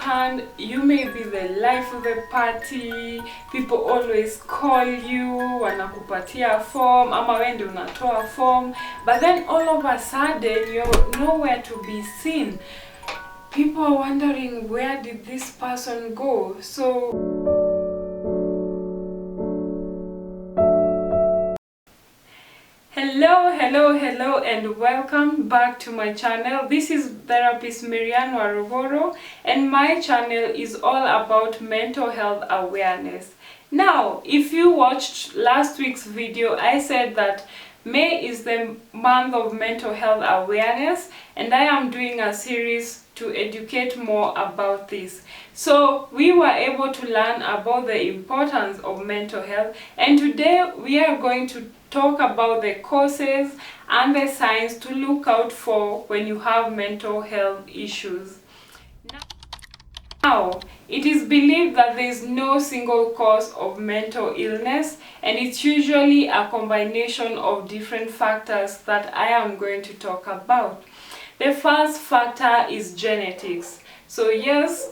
hand, you may be the life of the party, people always call you, wanakupatia form, ama wewe ndio unatoa form, but then all of a sudden you're nowhere to be seen. People are wondering, where did this person go? So hello and welcome back to my channel. This is therapist Maryanne, and my channel is all about mental health awareness. Now, if you watched last week's video, I said that May is the month of mental health awareness, and I am doing a series to educate more about this. So we were able to learn about the importance of mental health, and today we are going to talk about the causes and the signs to look out for when you have mental health issues. Now, it is believed that there is no single cause of mental illness, and it's usually a combination of different factors that I am going to talk about. The first factor is genetics. So yes,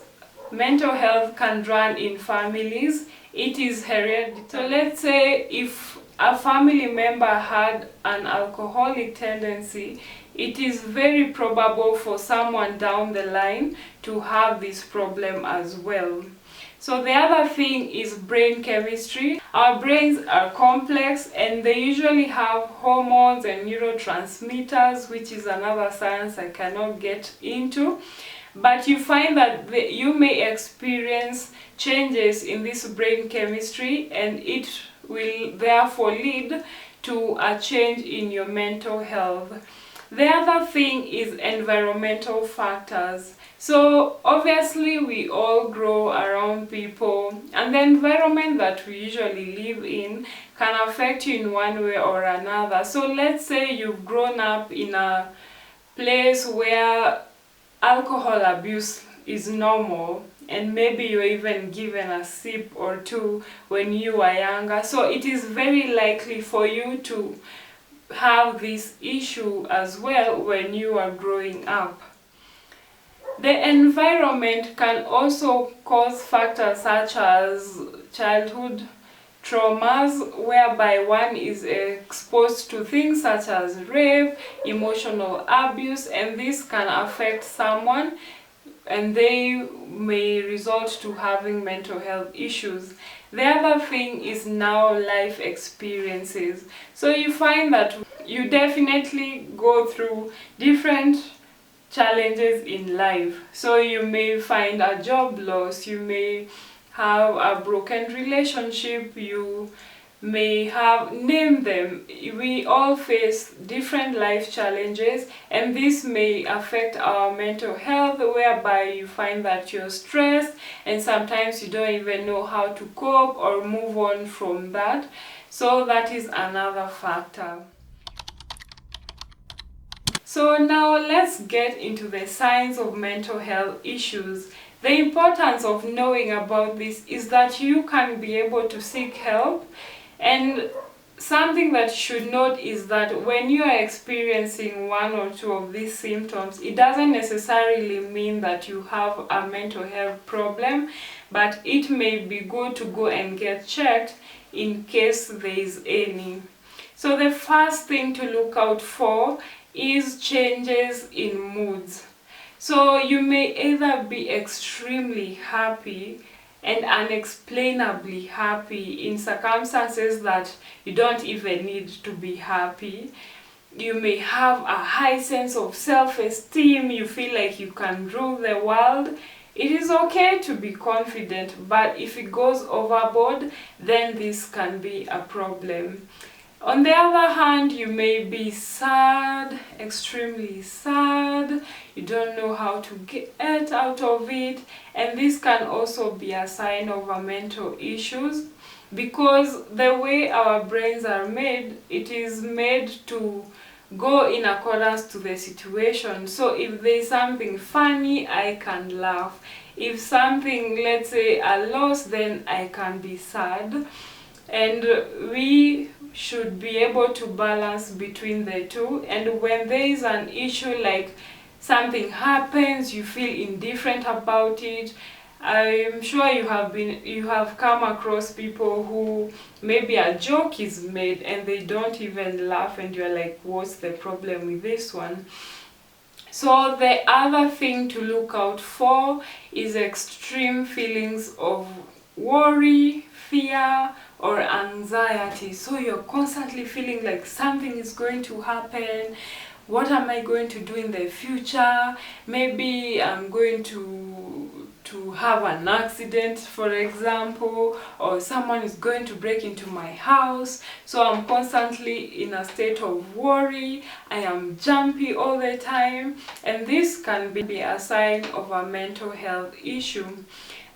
mental health can run in families. It is hereditary. So let's say if a family member had an alcoholic tendency, it is very probable for someone down the line to have this problem as well. So the other thing is brain chemistry. Our brains are complex, and they usually have hormones and neurotransmitters, which is another science I cannot get into. But you find that you may experience changes in this brain chemistry, and it will therefore lead to a change in your mental health. The other thing is environmental factors. So obviously we all grow around people, and the environment that we usually live in can affect you in one way or another. So let's say you've grown up in a place where alcohol abuse is normal, and maybe you're even given a sip or two when you were younger. So it is very likely for you to have this issue as well when you are growing up. The environment can also cause factors such as childhood traumas, whereby one is exposed to things such as rape, emotional abuse, and this can affect someone, and they may result to having mental health issues. The other thing is now life experiences. So you find that you definitely go through different challenges in life. So you may find a job loss, you may have a broken relationship, you may have, name them. We all face different life challenges, and this may affect our mental health, whereby you find that you're stressed and sometimes you don't even know how to cope or move on from that. So that is another factor. So now let's get into the signs of mental health issues. The importance of knowing about this is that you can be able to seek help. And something that you should note is that when you are experiencing one or two of these symptoms, it doesn't necessarily mean that you have a mental health problem, but it may be good to go and get checked in case there is any. So the first thing to look out for is changes in moods. So you may either be extremely happy and unexplainably happy in circumstances that you don't even need to be happy. You may have a high sense of self-esteem, you feel like you can rule the world. It is okay to be confident, but if it goes overboard, then this can be a problem. On the other hand, you may be sad, extremely sad, you don't know how to get out of it, and this can also be a sign of a mental issues, because the way our brains are made, it is made to go in accordance to the situation. So if there is something funny, I can laugh. If something, let's say a loss, then I can be sad. And we should be able to balance between the two. And when there is an issue like something happens, you feel indifferent about it. I'm sure you have come across people who maybe a joke is made and they don't even laugh, and you're like, what's the problem with this one? So the other thing to look out for is extreme feelings of worry, fear, or anxiety. So you're constantly feeling like something is going to happen. What am I going to do in the future? Maybe I'm going to have an accident, for example, or someone is going to break into my house. So I'm constantly in a state of worry. I am jumpy all the time, and this can be a sign of a mental health issue.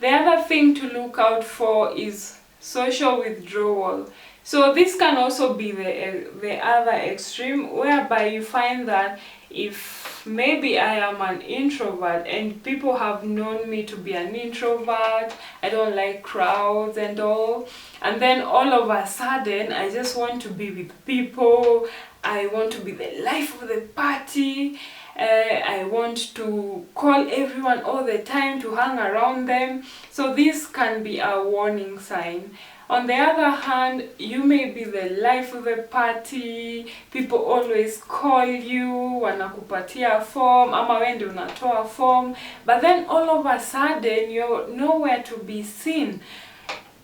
The other thing to look out for is social withdrawal. So this can also be the other extreme, whereby you find that if maybe I am an introvert and people have known me to be an introvert, I don't like crowds and all, and then all of a sudden I just want to be with people, I want to be the life of the party, I want to call everyone all the time, to hang around them. So this can be a warning sign. On the other hand, you may be the life of the party, people always call you, wanakupatia form, ama wende unatoa form, but then all of a sudden you're nowhere to be seen.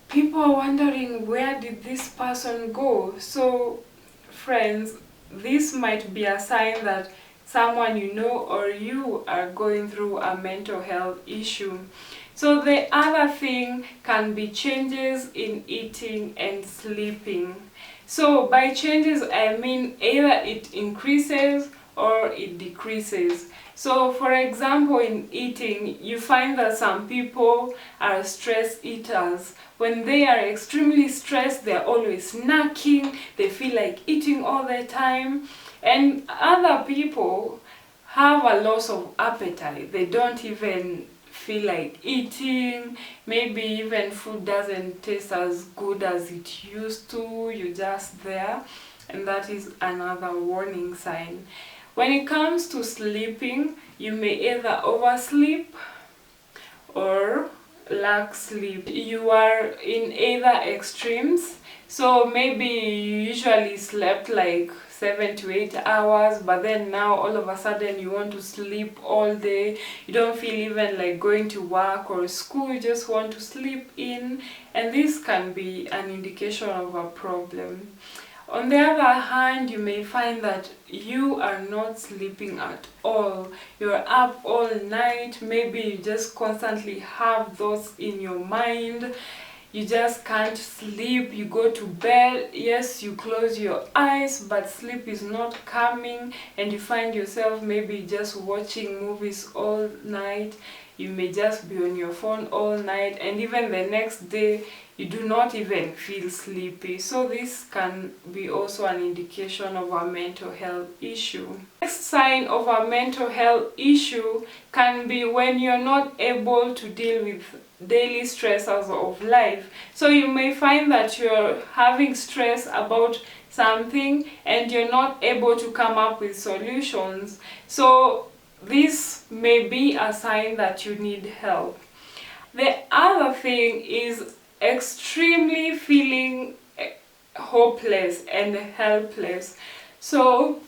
People are wondering, where did this person go? So friends, this might be a sign that someone you know or you are going through a mental health issue. So the other thing can be changes in eating and sleeping. So by changes, I mean either it increases or it decreases. So for example, in eating, you find that some people are stress eaters. When they are extremely stressed, they're always snacking, they feel like eating all the time. And other people have a loss of appetite. They don't even feel like eating. Maybe even food doesn't taste as good as it used to. You're just there, and that is another warning sign. When it comes to sleeping, you may either oversleep or lack sleep. You are in either extremes. So maybe you usually slept like 7 to 8 hours, but then now all of a sudden you want to sleep all day. You don't feel even like going to work or school, you just want to sleep in, and this can be an indication of a problem. On the other hand, you may find that you are not sleeping at all. You're up all night, maybe you just constantly have thoughts in your mind. You just can't sleep, you go to bed, yes, you close your eyes, but sleep is not coming, and you find yourself maybe just watching movies all night. You may just be on your phone all night, and even the next day, you do not even feel sleepy. So this can be also an indication of a mental health issue. Next sign of a mental health issue can be when you're not able to deal with daily stressors of life. So you may find that you're having stress about something and you're not able to come up with solutions. So this may be a sign that you need help. The other thing is extremely feeling hopeless and helpless. So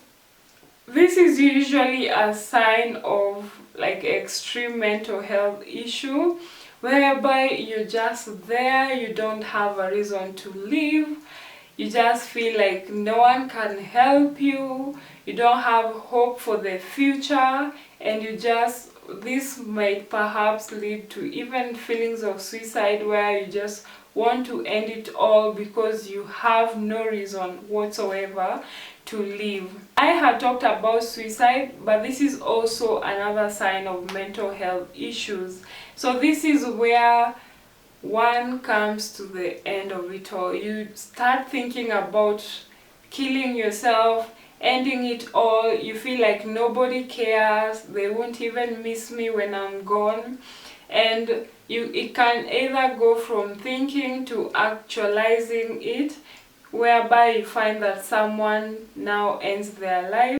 this is usually a sign of like extreme mental health issue, whereby you're just there, you don't have a reason to live, you just feel like no one can help you, you don't have hope for the future, and this might perhaps lead to even feelings of suicide, where you just want to end it all because you have no reason whatsoever to live. I had talked about suicide, but this is also another sign of mental health issues. So this is where one comes to the end of it all. You start thinking about killing yourself, ending it all. You feel like nobody cares, they won't even miss me when I'm gone. And it can either go from thinking to actualizing it, whereby you find that someone now ends their life.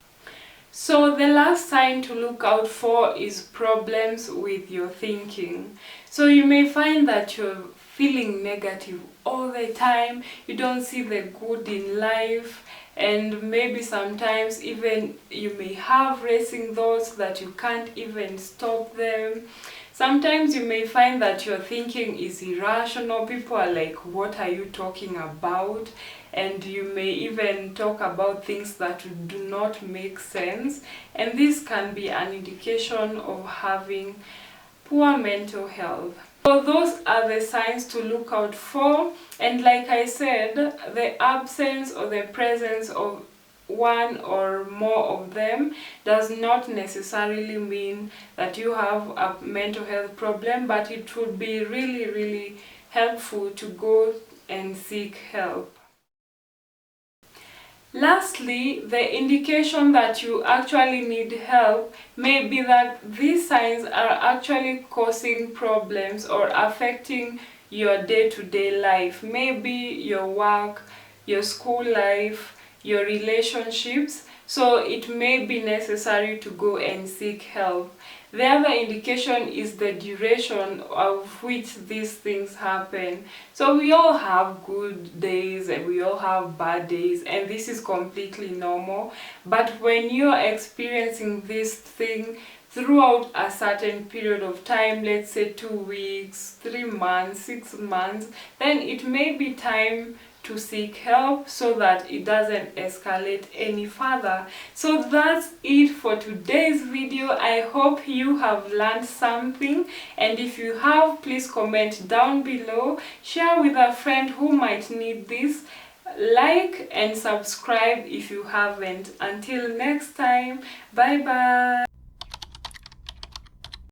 So the last sign to look out for is problems with your thinking. So you may find that you're feeling negative all the time, you don't see the good in life, and maybe sometimes even you may have racing thoughts that you can't even stop them. Sometimes you may find that your thinking is irrational. People are like, what are you talking about? And you may even talk about things that do not make sense. And this can be an indication of having poor mental health. So those are the signs to look out for. And like I said, the absence or the presence of one or more of them does not necessarily mean that you have a mental health problem, but it would be really helpful to go and seek help. Lastly, the indication that you actually need help may be that these signs are actually causing problems or affecting your day-to-day life. Maybe your work, your school life, your relationships. So it may be necessary to go and seek help. The other indication is the duration of which these things happen. So we all have good days and we all have bad days, and this is completely normal. But when you're experiencing this thing throughout a certain period of time, let's say 2 weeks, 3 months, 6 months, then it may be time to seek help so that it doesn't escalate any further. So that's it for today's video. I hope you have learned something, and if you have, please comment down below, share with a friend who might need this, like and subscribe if you haven't. Until next time, bye bye.